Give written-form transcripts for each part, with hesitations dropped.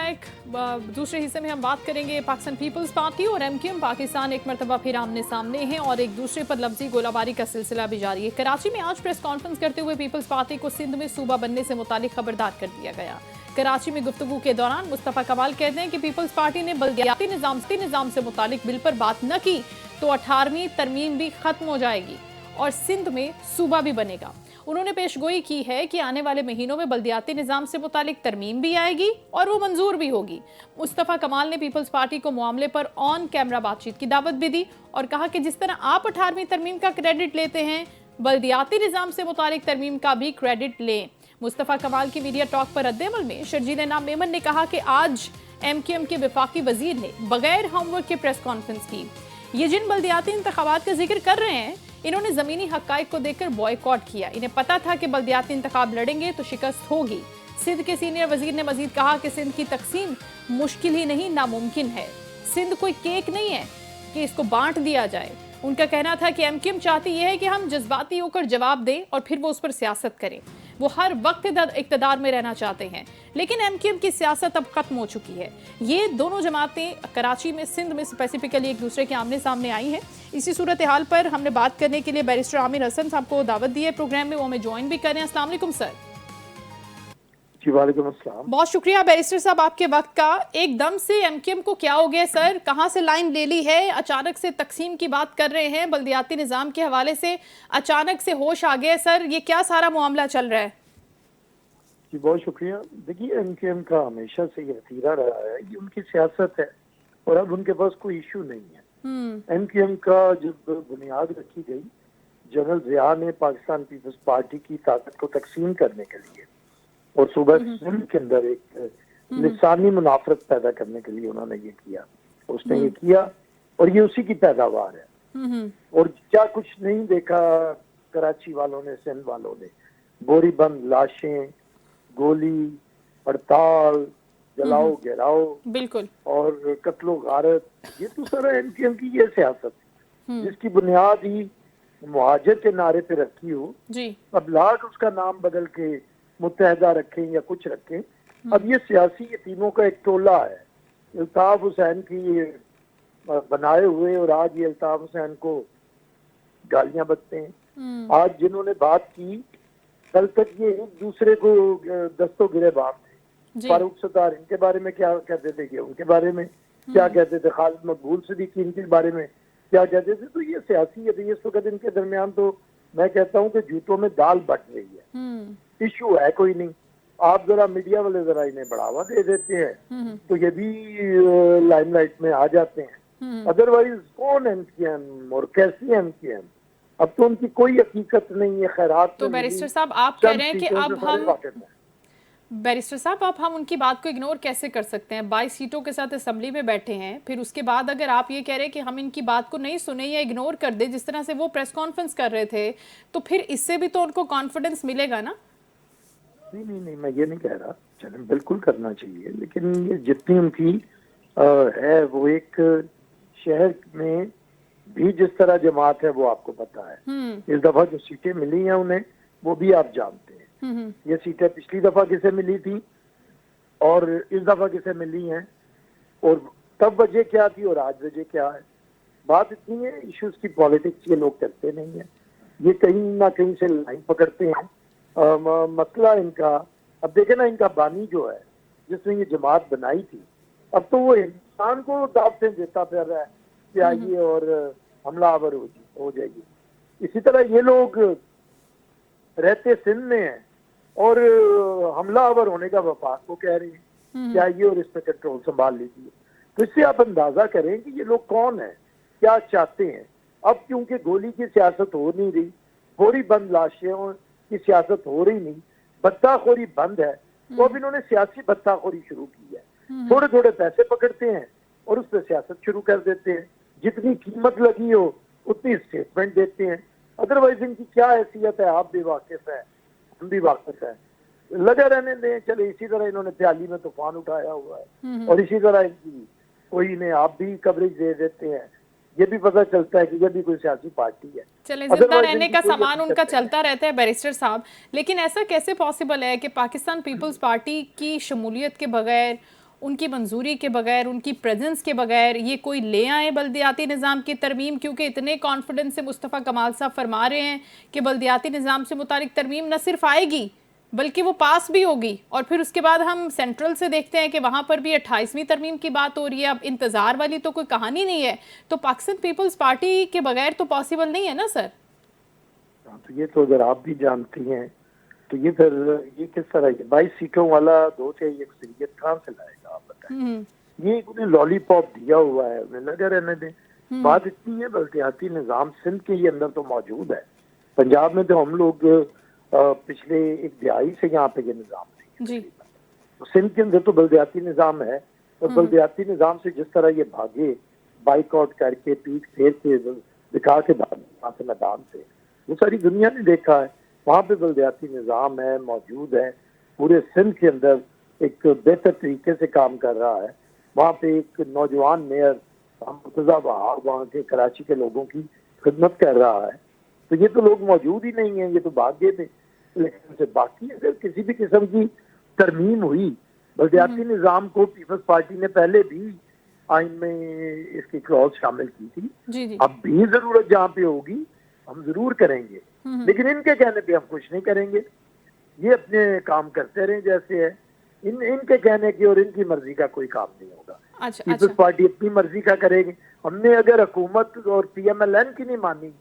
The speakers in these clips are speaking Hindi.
एक दूसरे हिस्से में हम बात करेंगे पाकिस्तान पीपल्स पार्टी और एमक्यूएम पाकिस्तान एक मरतबा फिर आमने सामने हैं और एक दूसरे पर लफ्जी गोलाबारी का सिलसिला भी जारी है। कराची में आज प्रेस कॉन्फ्रेंस करते हुए पीपल्स पार्टी को सिंध में सूबा बनने से मुतालिक खबरदार कर दिया गया। कराची में गुफ्तगू के दौरान मुस्तफा कमाल कहते हैं कि पीपल्स पार्टी ने बल्दियाती निज़ाम से मुतालिक बिल पर बात न की तो 18वीं तरमीम भी खत्म हो जाएगी और सिंध में सूबा भी बनेगा। उन्होंने पेशगोई की है कि आने वाले महीनों में बल्दियाती निज़ाम से मुतालिक तरमीम भी आएगी और वो मंजूर भी होगी। मुस्तफा कमाल ने पीपल्स पार्टी को मामले पर ऑन कैमरा बातचीत की दावत भी दी और कहा कि जिस तरह आप 18वीं तरमीम का क्रेडिट लेते हैं, बल्दियाती निज़ाम से मुतालिक तरमीम का भी क्रेडिट लें। मुस्तफा कमाल की मीडिया टॉक पर रद्द-ए-अमल में शर्जील नाम मेमन ने कहा कि आज एमक्यूएम के वफाकी वजीर ने बगैर होमवर्क के प्रेस कॉन्फ्रेंस की। ये जिन बल्दियाती इंतखाबात का जिक्र कर रहे हैं, इन्होंने जमीनी हक़ाइक़ को देखकर बॉयकॉट किया। इन्हें पता था कि बल्दियाती इंतखाब लड़ेंगे तो शिकस्त होगी। सिंध के सीनियर वजीर ने मजीद कहा कि सिंध की तकसीम मुश्किल ही नहीं नामुमकिन है। सिंध कोई केक नहीं है कि इसको बांट दिया जाए। उनका कहना था कि एमक्यूएम चाहती यह है कि हम जज्बाती होकर जवाब दें और फिर वो उस पर सियासत करें। वो हर वक्त इक़्तिदार में रहना चाहते हैं, लेकिन एमक्यूएम की सियासत अब खत्म हो चुकी है। ये दोनों जमातें कराची में, सिंध में स्पेसिफिकली एक दूसरे के आमने सामने आई हैं। इसी सूरत हाल पर हमने बात करने के लिए बैरिस्टर आमिर हसन साहब को दावत दी है प्रोग्राम में, वो हमें ज्वाइन भी करें। अस्सलाम वालेकुम सर। जी वालेकुम अस्सलाम। बहुत शुक्रिया बैरिस्टर साहब आपके वक्त का। एकदम से एमक्यूएम को क्या हो गया सर? कहाँ से लाइन ले ली है? अचानक से तकसीम की बात कर रहे हैं, बल्दियाती निज़ाम के हवाले से अचानक से होश आ गया सर। ये क्या सारा मामला चल रहा है? जी बहुत शुक्रिया। देखिए, एमक्यूएम का हमेशा से ये रतीरा रहा है कि उनकी सियासत है और अब उनके पास कोई इशू नहीं है। एमक्यूएम का जब बुनियाद रखी गई, जनरल ज़िया ने पाकिस्तान पीपल्स पार्टी की ताकत को तकसीम करने के लिए और सूबा सिंध के अंदर एक लिसानी मुनाफरत पैदा करने के लिए उन्होंने ये किया। उसने ये किया और ये उसी की पैदावार है। और क्या कुछ नहीं देखा कराची वालों ने, सिंध वालों ने? बोरी बंद लाशें, गोली, हड़ताल, जलाओ घेराओ, बिल्कुल, और कत्लो गारत, ये तो सारा एमक्यूएम की ये सियासत है जिसकी बुनियाद ही मुहाजिर के नारे पे रखी हो जी। अब लाख उसका नाम बदल के मुत्तहदा रखें या कुछ रखें, अब ये सियासी यतीमों का एक टोला है। अल्ताफ हुसैन की बनाए हुए, और आज ये अल्ताफ हुसैन को गालियां बकते हैं। आज जिन्होंने बात की, कल तक ये एक दूसरे को दस्तों गिरेबान थे। फारूक सत्तार इनके बारे में क्या कहते थे, उनके बारे में क्या कहते थे, खालिद मकबूल सिद्दीकी इनके बारे में क्या कहते थे। तो ये सियासी इस वक्त इनके दरमियान तो मैं कहता हूँ कि जूतों में दाल बट रही है। इशू है कोई नहीं। आप जरा मीडिया वाले जरा इन्हें बढ़ावा दे देते हैं तो ये भी लाइमलाइट में आ जाते हैं। अदरवाइज कौन एमक्यूएम और कैसी एमक्यूएम? अब तो उनकी कोई हकीकत नहीं है। खैरात तो बैरिस्टर साहब आप कह रहे हैं कि अब हम बैरिस्टर साहब आप हम उनकी बात को इग्नोर कैसे कर सकते हैं? 22 सीटों के साथ असेंबली में बैठे हैं, फिर उसके बाद अगर आप ये कह रहे हैं कि हम इनकी बात को नहीं सुने या इग्नोर कर दे, जिस तरह से वो प्रेस कॉन्फ्रेंस कर रहे थे, तो फिर इससे भी तो उनको कॉन्फिडेंस मिलेगा ना? नहीं, मैं ये नहीं कह रहा। चलें, बिल्कुल करना चाहिए, लेकिन ये जितनी उनकी है, वो एक शहर में भी जिस तरह जमात है वो आपको पता है। इस दफा जो सीटें मिली हैं उन्हें, वो भी आप जानते हैं। ये सीटें पिछली दफा किसे मिली थी और इस दफा किसे मिली हैं, और तब वजह क्या थी और आज वजह क्या है। बात इतनी है, इश्यूज की पॉलिटिक्स ये लोग करते नहीं है, ये कहीं ना कहीं से लाइन पकड़ते हैं। मसला इनका, अब देखे ना, इनका बानी जो है जिसने ये जमात बनाई थी, अब तो वो हिंदुस्तान को दावतें देता फिर रहा है कि आइए और हमलावर हो जाएगी। इसी तरह ये लोग रहते सिंध में हैं और हमलावर होने का वफाक को कह रहे हैं कि आइए और इस पर कंट्रोल संभाल लीजिए। तो इससे आप अंदाजा करें कि ये लोग कौन है, क्या चाहते हैं। अब क्योंकि गोली की सियासत हो नहीं रही, बोरी बंद लाशों की सियासत हो रही नहीं, बत्ताखोरी बंद है, तो अब इन्होंने सियासी बत्ताखोरी शुरू की है। थोड़े थोड़े पैसे पकड़ते हैं और उस पर सियासत शुरू कर देते हैं। जितनी कीमत लगी हो उतनी स्टेटमेंट देते हैं। अदरवाइज इनकी क्या हैसियत है आप भी वाकिफ है, हम भी वाकिफ है। लगे रहने दें, चले। इसी तरह इन्होंने प्याली में तूफान उठाया हुआ है और इसी तरह इनकी कोई इन्हें आप भी कवरेज दे देते हैं। ये भी पता चलता है कि ये भी कोई सियासी पार्टी है। चले, जिंदा रहने का सामान उनका चलता रहता है बैरिस्टर साहब, लेकिन ऐसा कैसे पॉसिबल है कि पाकिस्तान पीपल्स पार्टी की शमूलियत के बगैर उनकी मंजूरी के बगैर, उनकी प्रेजेंस के बगैर ये कोई ले आए बल्दियाती निज़ाम की तरमीम? क्योंकि इतने कॉन्फिडेंस से मुस्तफ़ा कमाल साहब फरमा रहे हैं कि बल्दियाती निज़ाम से मुतालिक तरमीम न सिर्फ आएगी बल्कि वो पास भी होगी, और फिर उसके बाद हम सेंट्रल से देखते हैं कि वहां पर भी 28वीं तरमीम की बात हो रही है। अब इंतजार वाली तो कोई कहानी नहीं है, तो पाकिस्तान पीपल्स पार्टी के बगैर तो पॉसिबल नहीं है ना सर? तो ये तो अगर आप भी जानती हैं तो ये फिर ये किस तरह की 22 सीटों वाला 2 से एक अक्सरियत कहाँ से लाएगा, आप बताएं। ये उन्हें लॉलीपॉप दिया हुआ है, उन्हें लगा रहने दें। बात इतनी है, बल्दियाती निज़ाम सिंध के ही अंदर तो मौजूद है। पंजाब में तो हम लोग पिछले एक दिहाई से यहाँ पे ये निज़ाम नहीं जी। तो सिंध के अंदर तो बल्दियाती निज़ाम है, और बल्दियाती निज़ाम से जिस तरह ये भागे, बाइकआउट करके, पीठ फेर के, दिखा के भागे वहाँ से मैदान से, वो सारी दुनिया ने देखा है। वहाँ पे बल्दियाती निज़ाम है, मौजूद है, पूरे सिंध के अंदर एक बेहतर तरीके से काम कर रहा है। वहाँ पे एक नौजवान मेयर मुर्तज़ा वहाब वहाँ के कराची के लोगों की खिदमत कर रहा है। तो ये तो लोग मौजूद ही नहीं है, ये तो भाग गए थे इलेक्शन से। बाकी अगर किसी भी किस्म की तरमीम हुई, बल्दियाती निज़ाम को पीपल्स पार्टी ने पहले भी आइन में इसकी क्लॉज शामिल की थी। जी जी। अब भी जरूरत जहाँ पे होगी हम जरूर करेंगे, लेकिन इनके कहने पे हम कुछ नहीं करेंगे। ये अपने काम करते रहे जैसे है। इनके कहने की और इनकी मर्जी का कोई काम नहीं होगा। अच्छा, पीपल्स पार्टी अपनी मर्जी का करेगी। हमने अगर हुकूमत और PMLN की नहीं मानी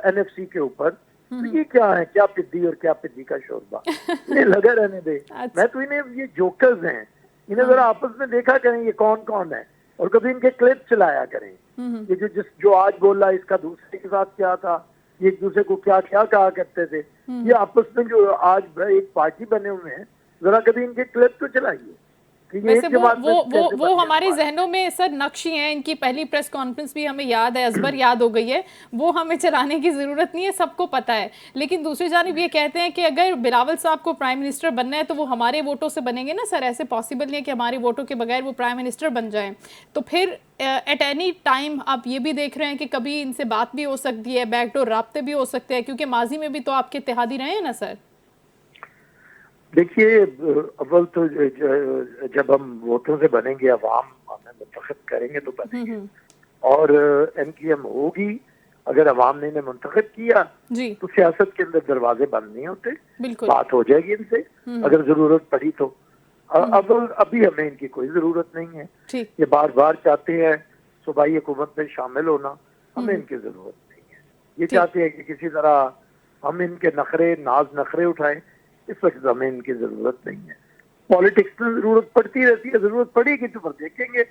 NFC के ऊपर, तो ये क्या है, क्या पिद्दी और क्या पिद्दी का शोरबा। इन्हें लगा रहने दे। मैं तो इन्हें, ये जोकर्स हैं, इन्हें जरा आपस में देखा करें ये कौन कौन है, और कभी इनके क्लिप चलाया करें। ये जो आज बोला इसका दूसरे के साथ क्या था, ये एक दूसरे को क्या क्या कहा करते थे, ये आपस में जो आज एक पार्टी बने हुए हैं, जरा कभी इनके क्लिप तो चलाइए। वैसे वो हमारे जहनों में सर नक्शी हैं। इनकी पहली प्रेस कॉन्फ्रेंस भी हमें याद है, अजबर याद हो गई है, वो हमें चलाने की ज़रूरत नहीं है, सबको पता है। लेकिन दूसरी जानिब ये कहते हैं कि अगर बिलावल साहब को प्राइम मिनिस्टर बनना है तो वो हमारे वोटों से बनेंगे ना सर। ऐसे पॉसिबल नहीं है कि हमारे वोटों के बगैर वो प्राइम मिनिस्टर बन जाएं। तो फिर एट एनी टाइम आप ये भी देख रहे हैं कि कभी इनसे बात भी हो सकती है, बैकडोर राब्ते भी हो सकते हैं, क्योंकि माजी में भी तो आपके इत्तेहादी रहे हैं ना सर। देखिए, अव्वल तो जब हम वोटों से बनेंगे, अवाम हमें मुंतखब करेंगे तो बनेंगे, और MQM होगी। अगर अवाम ने इन्हें मुंतखब किया तो सियासत के अंदर दरवाजे बंद नहीं होते, बात हो जाएगी इनसे अगर जरूरत पड़ी तो। अभी हमें इनकी कोई जरूरत नहीं है। ये बार बार चाहते हैं सूबाई हुकूमत में शामिल होना, हमें इनकी जरूरत नहीं है। ये चाहते हैं कि किसी तरह हम इनके नखरे नाज नखरे उठाएं, इस वक्त हमें इनकी जरूरत नहीं है। पॉलिटिक्स में जरूरत पड़ती रहती है, जरूरत पड़ेगी तो फिर देखेंगे।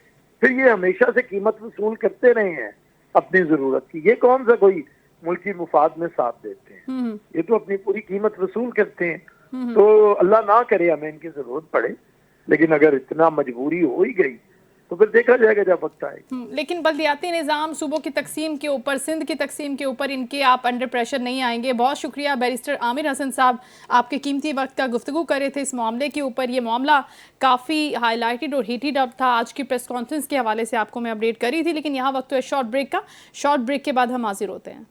फिर ये हमेशा से कीमत वसूल करते रहे हैं अपनी जरूरत की। ये कौन सा कोई मुल्की मुफाद में साथ देते हैं, ये तो अपनी पूरी कीमत वसूल करते हैं। तो अल्लाह ना करे हमें इनकी जरूरत पड़े, लेकिन अगर इतना मजबूरी हो ही गई तो फिर देखा जाएगा जब वक्त आए। लेकिन बल्दियाती निज़ाम, सूबों की तकसीम के ऊपर, सिंध की तकसीम के ऊपर इनके आप अंडर प्रेशर नहीं आएंगे। बहुत शुक्रिया बैरिस्टर आमिर हसन साहब, आपके कीमती वक्त का गुफ्तगू करे थे इस मामले के ऊपर। ये मामला काफ़ी हाईलाइटेड और हीटेड अप था। आज की प्रेस कॉन्फ्रेंस के हवाले से आपको मैं अपडेट करी थी, लेकिन यहाँ वक्त है शॉर्ट ब्रेक का। शॉर्ट ब्रेक के बाद हम हाजिर होते हैं।